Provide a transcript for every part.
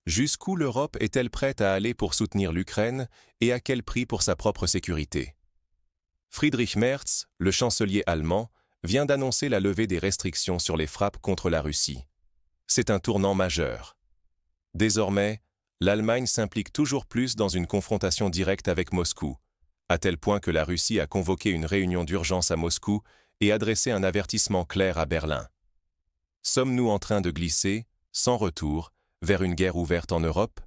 Jusqu'où l'Europe est-elle prête à aller pour soutenir l'Ukraine et à quel prix pour sa propre sécurité? Friedrich Merz, le chancelier allemand, vient d'annoncer la levée des restrictions sur les frappes contre la Russie. C'est un tournant majeur. Désormais, l'Allemagne s'implique toujours plus dans une confrontation directe avec Moscou, à tel point que la Russie a convoqué une réunion d'urgence à Moscou et adressé un avertissement clair à Berlin. Sommes-nous en train de glisser, sans retour, vers une guerre ouverte en Europe?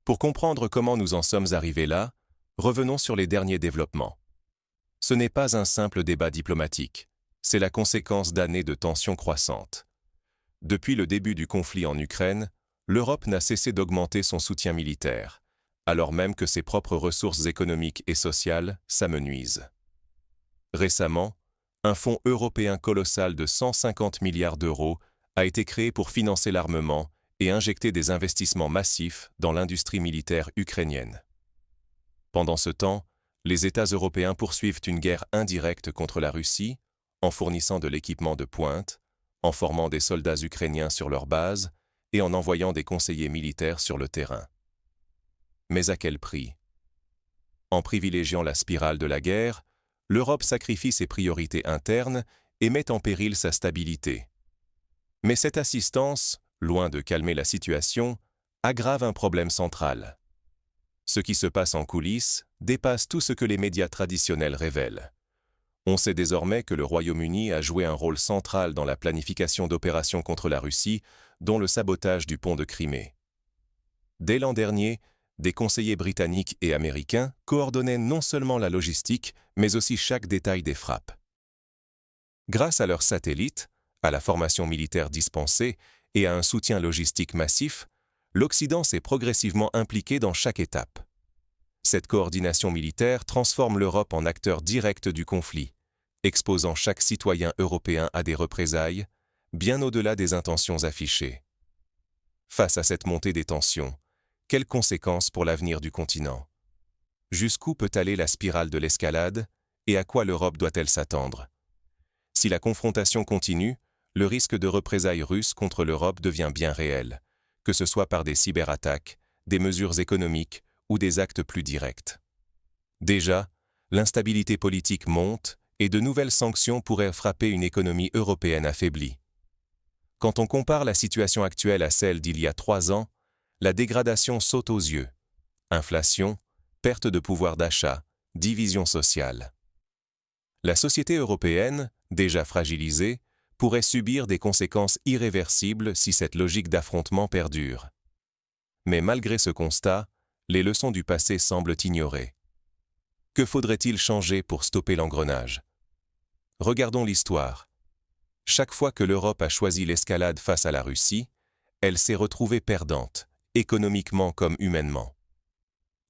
Pour comprendre comment nous en sommes arrivés là, revenons sur les derniers développements. Ce n'est pas un simple débat diplomatique, c'est la conséquence d'années de tensions croissantes. Depuis le début du conflit en Ukraine, l'Europe n'a cessé d'augmenter son soutien militaire, alors même que ses propres ressources économiques et sociales s'amenuisent. Récemment, un fonds européen colossal de 150 milliards d'euros a été créé pour financer l'armement et injecter des investissements massifs dans l'industrie militaire ukrainienne. Pendant ce temps, les États européens poursuivent une guerre indirecte contre la Russie, en fournissant de l'équipement de pointe, en formant des soldats ukrainiens sur leur base et en envoyant des conseillers militaires sur le terrain. Mais à quel prix? En privilégiant la spirale de la guerre, l'Europe sacrifie ses priorités internes et met en péril sa stabilité. Mais cette assistance, loin de calmer la situation, aggrave un problème central. Ce qui se passe en coulisses dépasse tout ce que les médias traditionnels révèlent. On sait désormais que le Royaume-Uni a joué un rôle central dans la planification d'opérations contre la Russie, dont le sabotage du pont de Crimée. Dès l'an dernier, des conseillers britanniques et américains coordonnaient non seulement la logistique, mais aussi chaque détail des frappes. Grâce à leurs satellites, à la formation militaire dispensée et à un soutien logistique massif, l'Occident s'est progressivement impliqué dans chaque étape. Cette coordination militaire transforme l'Europe en acteur direct du conflit, exposant chaque citoyen européen à des représailles, bien au-delà des intentions affichées. Face à cette montée des tensions, quelles conséquences pour l'avenir du continent? Jusqu'où peut aller la spirale de l'escalade et à quoi l'Europe doit-elle s'attendre? Si la confrontation continue, le risque de représailles russes contre l'Europe devient bien réel, que ce soit par des cyberattaques, des mesures économiques ou des actes plus directs. Déjà, l'instabilité politique monte et de nouvelles sanctions pourraient frapper une économie européenne affaiblie. Quand on compare la situation actuelle à celle d'il y a 3 ans, la dégradation saute aux yeux. Inflation, perte de pouvoir d'achat, division sociale. La société européenne, déjà fragilisée, pourrait subir des conséquences irréversibles si cette logique d'affrontement perdure. Mais malgré ce constat, les leçons du passé semblent ignorées. Que faudrait-il changer pour stopper l'engrenage? Regardons l'histoire. Chaque fois que l'Europe a choisi l'escalade face à la Russie, elle s'est retrouvée perdante, économiquement comme humainement.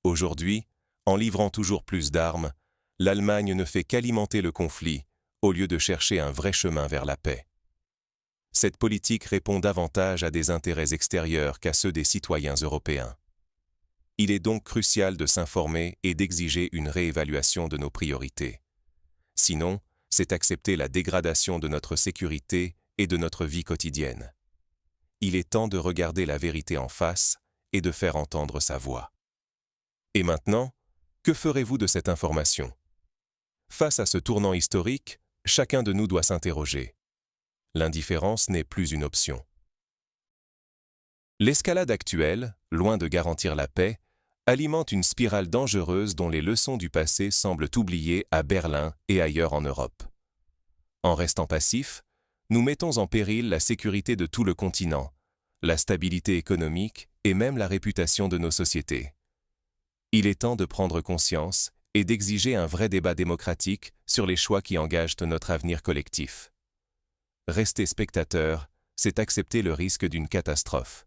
Aujourd'hui, en livrant toujours plus d'armes, l'Allemagne ne fait qu'alimenter le conflit, au lieu de chercher un vrai chemin vers la paix. Cette politique répond davantage à des intérêts extérieurs qu'à ceux des citoyens européens. Il est donc crucial de s'informer et d'exiger une réévaluation de nos priorités. Sinon, c'est accepter la dégradation de notre sécurité et de notre vie quotidienne. Il est temps de regarder la vérité en face et de faire entendre sa voix. Et maintenant, que ferez-vous de cette information? Face à ce tournant historique, chacun de nous doit s'interroger. L'indifférence n'est plus une option. L'escalade actuelle, loin de garantir la paix, alimente une spirale dangereuse dont les leçons du passé semblent oubliées à Berlin et ailleurs en Europe. En restant passifs, nous mettons en péril la sécurité de tout le continent, la stabilité économique et même la réputation de nos sociétés. Il est temps de prendre conscience et d'exiger un vrai débat démocratique sur les choix qui engagent notre avenir collectif. Rester spectateur, c'est accepter le risque d'une catastrophe.